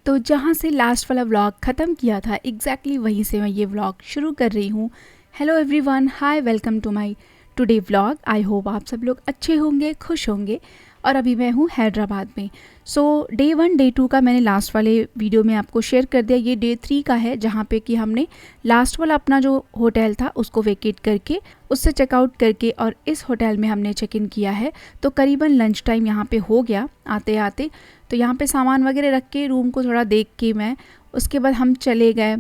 तो जहाँ से लास्ट वाला व्लॉग ख़त्म किया था एग्जैक्टली वहीं से मैं ये व्लॉग शुरू कर रही हूँ। Hello everyone, hi, welcome to my today vlog. I hope आप सब लोग अच्छे होंगे, खुश होंगे। और अभी मैं हूँ हैदराबाद में। सो डे 1 डे 2 का मैंने लास्ट वाले वीडियो में आपको शेयर कर दिया। ये डे 3 का है जहाँ पे कि हमने लास्ट वाला अपना जो होटल था उसको वेकेट करके उससे चेकआउट करके और इस होटल में हमने चेक इन किया है। तो करीबन लंच टाइम यहाँ पे हो गया आते आते। तो यहाँ पे सामान वगैरह रख के रूम को थोड़ा देख के मैं उसके बाद हम चले गए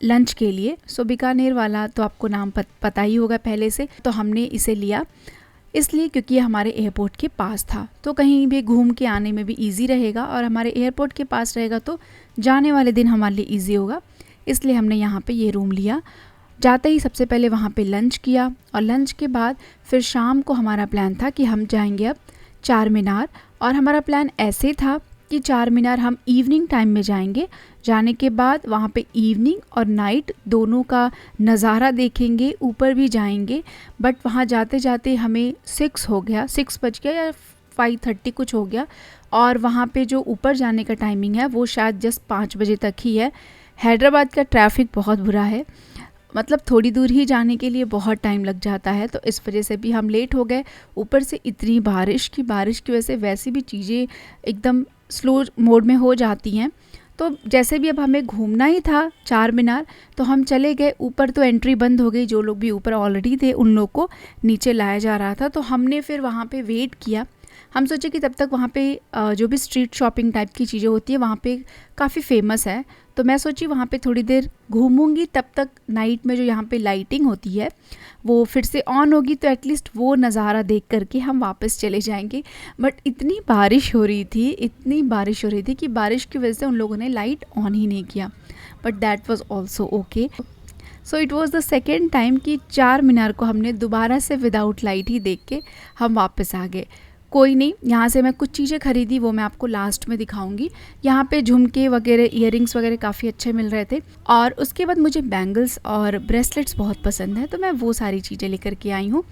लंच के लिए। सो बीकानेर वाला तो आपको नाम पता ही होगा पहले से। तो हमने इसे लिया इसलिए क्योंकि ये हमारे एयरपोर्ट के पास था, तो कहीं भी घूम के आने में भी इजी रहेगा और हमारे एयरपोर्ट के पास रहेगा तो जाने वाले दिन हमारे लिए इजी होगा। इसलिए हमने यहाँ पे ये रूम लिया। जाते ही सबसे पहले वहाँ पे लंच किया और लंच के बाद फिर शाम को हमारा प्लान था कि हम जाएंगे अब चार मीनार। और हमारा प्लान ऐसे था कि चार मीनार हम इवनिंग टाइम में जाएंगे। जाने के बाद वहाँ पे इवनिंग और नाइट दोनों का नज़ारा देखेंगे, ऊपर भी जाएंगे। बट वहाँ जाते जाते हमें 6 हो गया, 6 बज गया या 5:30 कुछ हो गया। और वहाँ पे जो ऊपर जाने का टाइमिंग है वो शायद जस्ट 5 बजे तक ही है। हैदराबाद का ट्रैफिक बहुत बुरा है, मतलब थोड़ी दूर ही जाने के लिए बहुत टाइम लग जाता है। तो इस वजह से भी हम लेट हो गए। ऊपर से इतनी बारिश की वजह से वैसे भी चीज़ें एकदम स्लो मोड में हो जाती हैं। तो जैसे भी अब हमें घूमना ही था चार मीनार तो हम चले गए ऊपर। तो एंट्री बंद हो गई, जो लोग भी ऊपर ऑलरेडी थे उन लोग को नीचे लाया जा रहा था। तो हमने फिर वहाँ पे वेट किया। हम सोचे कि तब तक वहाँ पे जो भी स्ट्रीट शॉपिंग टाइप की चीज़ें होती है वहाँ पे काफ़ी फेमस है। तो मैं सोची वहाँ पे थोड़ी देर घूमूंगी, तब तक नाइट में जो यहाँ पे लाइटिंग होती है वो फिर से ऑन होगी तो एटलीस्ट वो नज़ारा देख करके हम वापस चले जाएंगे। बट इतनी बारिश हो रही थी कि बारिश की वजह से उन लोगों ने लाइट ऑन ही नहीं किया। But that was also okay. So it was the second time कि चार मीनार को हमने दोबारा से विदाउट लाइट ही देख के हम वापस आ गए। कोई नहीं, यहाँ से मैं कुछ चीज़ें खरीदी, वो मैं आपको लास्ट में दिखाऊंगी। यहाँ पे झुमके वगैरह, इयररिंग्स वगैरह काफ़ी अच्छे मिल रहे थे। और उसके बाद मुझे बैंगल्स और ब्रेसलेट्स बहुत पसंद है, तो मैं वो सारी चीज़ें लेकर के आई हूँ,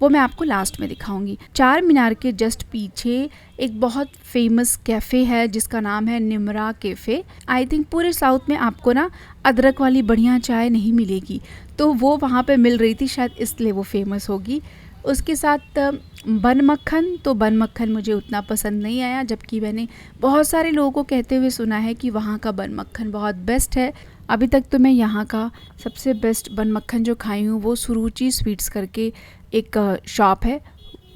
वो मैं आपको लास्ट में दिखाऊंगी। चार मीनार के जस्ट पीछे एक बहुत फेमस कैफ़े है जिसका नाम है निमरा कैफ़े। आई थिंक पूरे साउथ में आपको ना अदरक वाली बढ़िया चाय नहीं मिलेगी, तो वो वहाँ पे मिल रही थी, शायद इसलिए वो फेमस होगी। उसके साथ बन मक्खन, तो बन मक्खन मुझे उतना पसंद नहीं आया, जबकि मैंने बहुत सारे लोगों को कहते हुए सुना है कि वहाँ का बन मक्खन बहुत बेस्ट है। अभी तक तो मैं यहाँ का सबसे बेस्ट बन मक्खन जो खाई हूँ वो सुरुचि स्वीट्स करके एक शॉप है,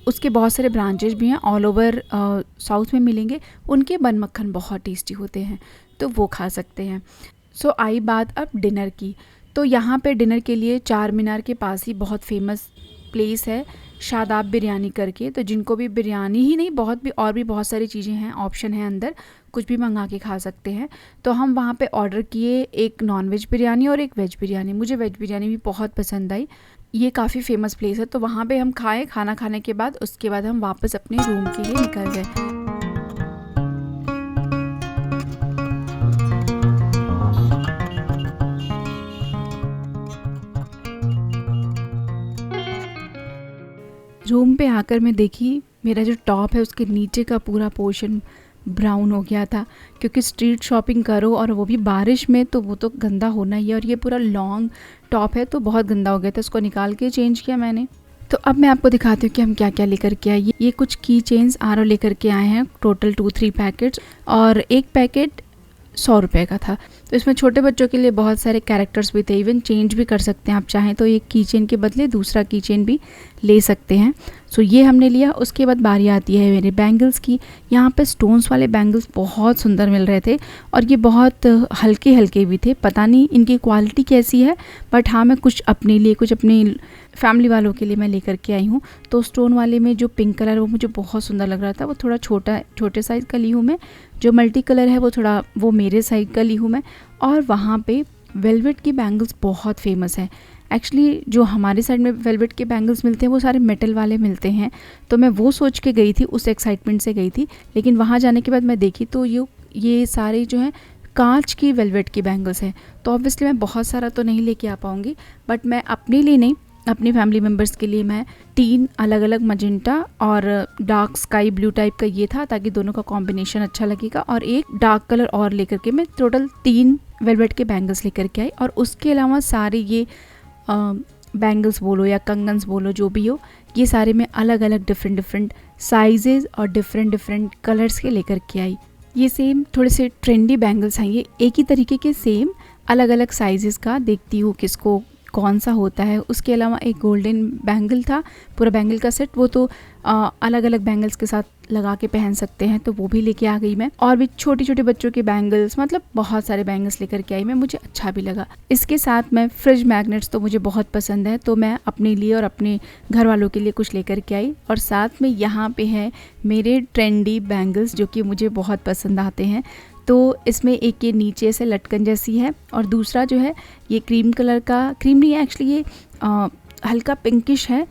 उसके बहुत सारे ब्रांचेज भी हैं, ऑल ओवर साउथ में मिलेंगे। उनके बन मक्खन बहुत टेस्टी होते हैं, तो वो खा सकते हैं। सो आई बात अब डिनर की। तो यहाँ पे डिनर के लिए चार मीनार के पास ही बहुत फेमस प्लेस है शादाब बिरयानी करके। तो जिनको भी बिरयानी ही नहीं, और भी बहुत सारी चीज़ें हैं, ऑप्शन है अंदर, कुछ भी मंगा के खा सकते हैं। तो हम वहाँ पे ऑर्डर किए एक नॉन वेज बिरयानी और एक वेज बिरयानी। मुझे वेज बिरयानी भी बहुत पसंद आई। ये काफ़ी फेमस प्लेस है, तो वहाँ पे हम खाए। खाना खाने के बाद उसके बाद हम वापस अपने रूम के लिए निकल गए। रूम पे आकर मैं देखी मेरा जो टॉप है उसके नीचे का पूरा पोर्शन ब्राउन हो गया था, क्योंकि स्ट्रीट शॉपिंग करो और वो भी बारिश में तो वो तो गंदा होना ही है। और ये पूरा लॉन्ग टॉप है तो बहुत गंदा हो गया था, उसको निकाल के चेंज किया मैंने। तो अब मैं आपको दिखाती हूँ कि हम क्या क्या लेकर के आए। ये कुछ की चेन्स आर लेकर के आए हैं, टोटल 2-3 पैकेट्स, और एक पैकेट 100 रुपये का था। तो इसमें छोटे बच्चों के लिए बहुत सारे कैरेक्टर्स भी थे, इवन चेंज भी कर सकते हैं आप चाहें तो, एक की चेन के बदले दूसरा की चेन भी ले सकते हैं। सो ये हमने लिया। उसके बाद बारी आती है मेरे बैंगल्स की। यहाँ पे स्टोन्स वाले बैंगल्स बहुत सुंदर मिल रहे थे और ये बहुत हल्के हल्के भी थे। पता नहीं इनकी क्वालिटी कैसी है, बट हाँ मैं कुछ अपने लिए, कुछ अपनी फैमिली वालों के लिए मैं लेकर के आई हूँ। तो स्टोन वाले में जो पिंक कलर वो मुझे बहुत सुंदर लग रहा था, वो थोड़ा छोटे साइज़ का ली हूँ मैं। जो मल्टी कलर है वो मेरे साइज़ का ली हूँ मैं। और वहाँ पे वेलवेट की बैंगल्स बहुत फेमस है। एक्चुअली जो हमारे साइड में वेलवेट के बैंगल्स मिलते हैं वो सारे मेटल वाले मिलते हैं, तो मैं वो सोच के गई थी, उस एक्साइटमेंट से गई थी। लेकिन वहाँ जाने के बाद मैं देखी तो ये सारे जो हैं कांच की वेलवेट की बैंगल्स हैं। तो ऑब्वियसली मैं बहुत सारा तो नहीं लेके आ पाऊँगी, बट मैं अपने लिए नहीं, अपनी फैमिली मेम्बर्स के लिए मैं 3 अलग अलग मजेंटा और डार्क स्काई ब्लू टाइप का ये था, ताकि दोनों का कॉम्बिनेशन अच्छा लगेगा, और एक डार्क कलर और लेकर के मैं टोटल 3 वेलवेट के बैंगल्स लेकर के आई। और उसके अलावा सारे ये बैंगल्स बोलो या कंगन्स बोलो, जो भी हो, ये सारे मैं अलग अलग डिफरेंट साइजेस और डिफरेंट कलर्स के लेकर के आई। ये सेम थोड़े से ट्रेंडी बैंगल्स हैं, ये एक ही तरीके के सेम अलग अलग साइजेस का, देखती हूँ किसको कौन सा होता है। उसके अलावा एक गोल्डन बैंगल था, पूरा बैंगल का सेट, वो तो अलग अलग बैंगल्स के साथ लगा के पहन सकते हैं, तो वो भी लेके आ गई मैं। और भी छोटे छोटे बच्चों के बैंगल्स, मतलब बहुत सारे बैंगल्स लेकर के आई मैं, मुझे अच्छा भी लगा। इसके साथ मैं फ्रिज मैग्नेट्स तो मुझे बहुत पसंद है, तो मैं अपने लिए और अपने घर वालों के लिए कुछ लेकर के आई। और साथ में यहाँ पे है मेरे ट्रेंडी बैंगल्स जो कि मुझे बहुत पसंद आते हैं। तो इसमें एक ये नीचे से लटकन जैसी है, और दूसरा जो है ये क्रीम कलर का, क्रीम नहीं है एक्चुअली, ये हल्का पिंकिश है।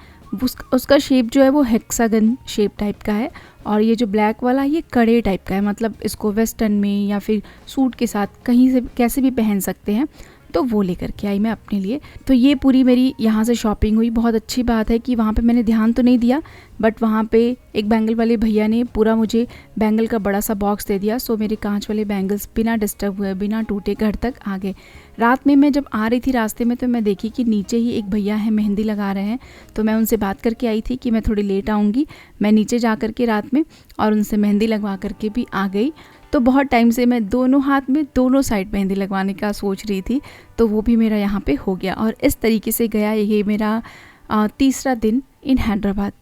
उसका शेप जो है वो हेक्सागन शेप टाइप का है, और ये जो ब्लैक वाला ये कड़े टाइप का है, मतलब इसको वेस्टर्न में या फिर सूट के साथ कहीं से कैसे भी पहन सकते हैं, तो वो लेकर के आई मैं अपने लिए। तो ये पूरी मेरी यहाँ से शॉपिंग हुई। बहुत अच्छी बात है कि वहाँ पे मैंने ध्यान तो नहीं दिया, बट वहाँ पे एक बैंगल वाले भैया ने पूरा मुझे बैंगल का बड़ा सा बॉक्स दे दिया। सो मेरे कांच वाले बैंगल्स बिना डिस्टर्ब हुए, बिना टूटे घर तक आ गए। रात में मैं जब आ रही थी रास्ते में, तो मैं देखी कि नीचे ही एक भैया है, मेहंदी लगा रहे हैं। तो मैं उनसे बात करके आई थी कि मैं थोड़ी लेट आऊँगी। मैं नीचे जा कर के रात में और उनसे मेहंदी लगवा करके भी आ गई। तो बहुत टाइम से मैं दोनों हाथ में दोनों साइड मेहंदी लगवाने का सोच रही थी, तो वो भी मेरा यहाँ पे हो गया। और इस तरीके से गया ये मेरा तीसरा दिन इन हैदराबाद।